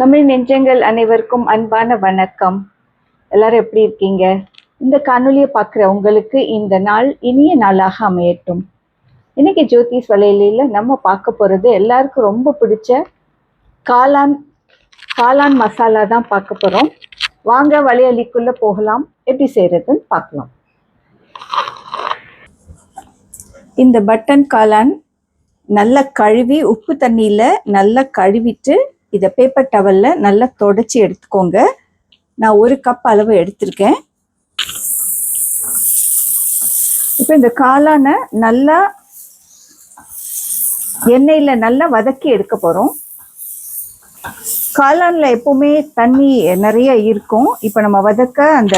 தமிழ் நெஞ்சங்கள் அனைவருக்கும் அன்பான வணக்கம். எல்லாரும் எப்படி இருக்கீங்க? இந்த காணொலியை பார்க்குற உங்களுக்கு இந்த நாள் இனிய நாளாக அமையட்டும். இன்னைக்கு ஜோதிஸ் வலையில நம்ம பார்க்க போகிறது எல்லாருக்கும் ரொம்ப பிடிச்ச காளான் மசாலா தான் பார்க்க போகிறோம். வாங்க வலையலிக்குள்ளே போகலாம், எப்படி செய்கிறதுன்னு பார்க்கலாம். இந்த பட்டன் காளான் நல்லா கழுவி உப்பு தண்ணியில் நல்லா கழுவிட்டு இதை பேப்பர் டவலில் நல்லா தொடச்சி எடுத்துக்கோங்க. நான் 1 கப் அளவு எடுத்திருக்கேன். இப்போ இந்த காளானை நல்லா எண்ணெயில் நல்லா வதக்கி எடுக்க போகிறோம். காளானில் எப்போவுமே தண்ணி நிறைய இருக்கும். இப்போ நம்ம வதக்க அந்த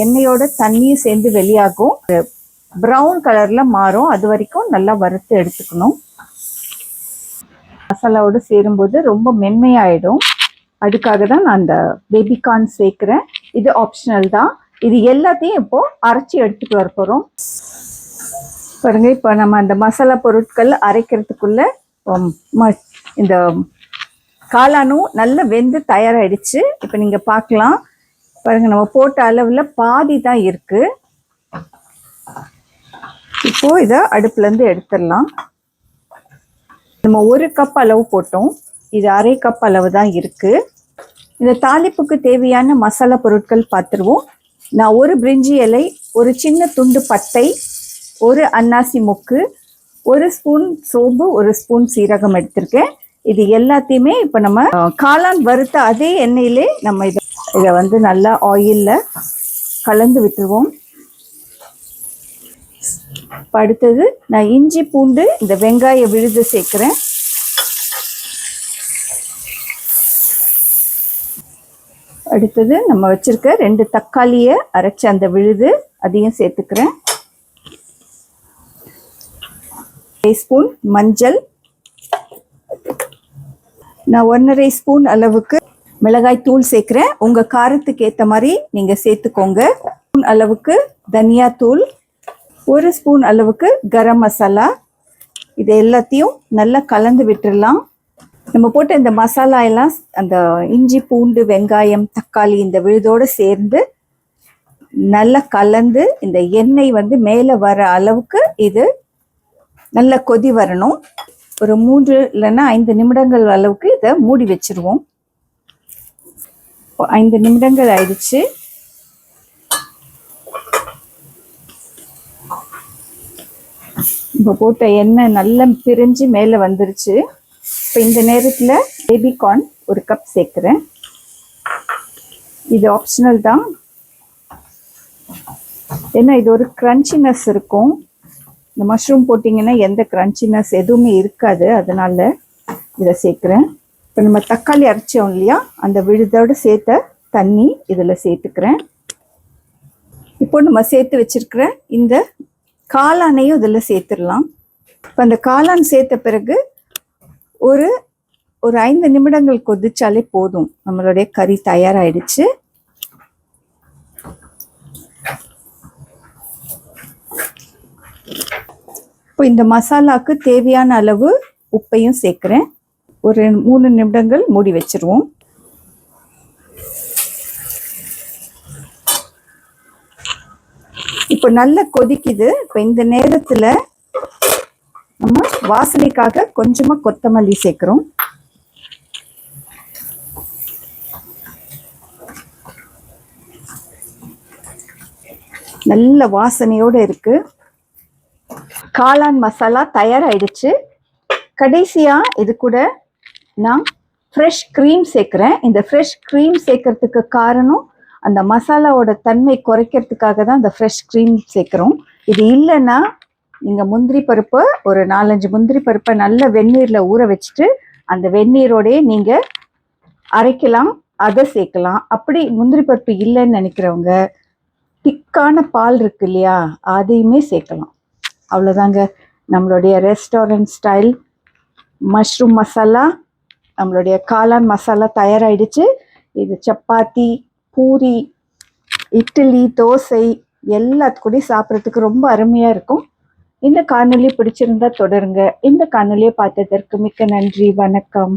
எண்ணெயோட தண்ணியும் சேர்ந்து வெளியாகும், ப்ரௌன் கலரில் மாறும். அது வரைக்கும் நல்லா வறுத்து எடுத்துக்கணும். மசாலாவோடு சேரும்போது ரொம்ப மென்மையாயிடும். அதுக்காக தான் நான் அந்த பேபிகார்ன் சேர்க்குறேன். இது ஆப்ஷனல் தான். இது எல்லாத்தையும் இப்போது அரைச்சி எடுத்துகிட்டு வர போகிறோம். பாருங்க, இப்போ நம்ம அந்த மசாலா பொருட்கள் அரைக்கிறதுக்குள்ளே இந்த காளானும் நல்லா வெந்து தயாராகிடுச்சு. இப்போ நீங்கள் பார்க்கலாம். பாருங்கள், நம்ம போட்ட அளவில் பாதி தான் இருக்குது. இப்போது இதை அடுப்புலேருந்து எடுத்துடலாம். நம்ம 1 கப் அளவு போட்டோம், இது அரை கப் அளவு தான் இருக்குது. இந்த தாளிப்புக்கு தேவையான மசாலா பொருட்கள் பார்த்துருவோம். நான் 1 பிரிஞ்சி இலை, 1 சின்ன துண்டு பட்டை, 1 அன்னாசி மொக்கு, 1 ஸ்பூன் சோம்பு, 1 ஸ்பூன் சீரகம் எடுத்திருக்கேன். இது எல்லாத்தையுமே இப்போ நம்ம காளான் வறுத்த அதே எண்ணெயிலே நம்ம இதை வந்து நல்லா ஆயிலில் கலந்து விட்டுருவோம். அடுத்தது நான் இஞ்சி பூண்டு இந்த வெங்காய விழுது சேர்க்குறேன். அடுத்தது நம்ம வச்சிருக்க 2 தக்காளியை அரைச்ச அந்த விழுது அதையும் சேர்த்துக்கிறேன். 1 ஸ்பூன் மஞ்சள், நான் 1.5 ஸ்பூன் அளவுக்கு மிளகாய் தூள் சேர்க்குறேன். உங்கள் காரத்துக்கு ஏற்ற மாதிரி நீங்கள் சேர்த்துக்கோங்க. அளவுக்கு தனியா தூள், 1 ஸ்பூன் அளவுக்கு கரம் மசாலா. இது எல்லாத்தையும் நல்லா கலந்து விட்டுடலாம். நம்ம போட்ட இந்த மசாலா எல்லாம் அந்த இஞ்சி பூண்டு வெங்காயம் தக்காளி இந்த விழுதோடு சேர்ந்து நல்லா கலந்து இந்த எண்ணெய் வந்து மேலே வர அளவுக்கு இது நல்லா கொதி வரணும். ஒரு 3 இல்லைன்னா 5 நிமிடங்கள் அளவுக்கு இதை மூடி வச்சிருவோம். 5 நிமிடங்கள் ஆயிடுச்சு. இப்போ போட்ட எண்ணெய் நல்லா பிரிஞ்சு மேலே வந்துருச்சு. இப்போ இந்த நேரத்தில் பேபிகார்ன் 1 கப் சேர்க்குறேன். இது ஆப்ஷனல் தான், ஏன்னா இது ஒரு க்ரன்ச்சினஸ் இருக்கும். இந்த மஷ்ரூம் போட்டிங்கன்னா எந்த க்ரன்ச்சினஸ் எதுவுமே இருக்காது, அதனால இதை சேர்க்குறேன். இப்போ நம்ம தக்காளி அரைச்சோம் இல்லையா, அந்த விழுதோடு சேர்த்த தண்ணி இதில் சேர்த்துக்கிறேன். இப்போ நம்ம சேர்த்து வச்சிருக்கிற இந்த காளானையும் இதில் சேர்த்துடலாம். இப்போ அந்த காளான் சேர்த்த பிறகு ஒரு 5 நிமிடங்கள் கொதிச்சாலே போதும், நம்மளுடைய கறி தயாராகிடுச்சு. இப்போ இந்த மசாலாவுக்கு தேவையான அளவு உப்பையும் சேர்க்குறேன். ஒரு 3 நிமிடங்கள் மூடி வச்சிருவோம். இப்போ நல்லா கொதிக்குது. இப்போ இந்த நேரத்தில் நம்ம வாசனைக்காக கொஞ்சமாக கொத்தமல்லி சேர்க்குறோம். நல்ல வாசனையோடு இருக்கு. காளான் மசாலா தயாராகிடுச்சு. கடைசியாக இது கூட நான் ஃப்ரெஷ் க்ரீம் சேர்க்குறேன். இந்த ஃப்ரெஷ் க்ரீம் சேர்க்கறதுக்கு காரணம் அந்த மசாலாவோட தன்மை குறைக்கிறதுக்காக தான் அந்த ஃப்ரெஷ் க்ரீம் சேர்க்குறோம். இது இல்லைன்னா நீங்கள் முந்திரி பருப்பை ஒரு 4-5 முந்திரி பருப்பை நல்ல வெந்நீரில் ஊற வச்சுட்டு அந்த வெந்நீரோடையே நீங்கள் அரைக்கலாம், அதை சேர்க்கலாம். அப்படி முந்திரி பருப்பு இல்லைன்னு நினைக்கிறவங்க திக்கான பால் இருக்கு இல்லையா, அதையுமே சேர்க்கலாம். அவ்வளோதாங்க, நம்மளுடைய ரெஸ்டாரண்ட் ஸ்டைல் மஷ்ரூம் மசாலா, நம்மளுடைய காளான் மசாலா தயாராகிடுச்சு. இது சப்பாத்தி, பூரி, இட்லி, தோசை எல்லாத்துக்கூடயும் சாப்பிட்றதுக்கு ரொம்ப அருமையாக இருக்கும். இந்த காணொலி பிடிச்சிருந்தா தொடருங்க. இந்த காணொலியை பார்த்ததற்கு மிக்க நன்றி. வணக்கம்.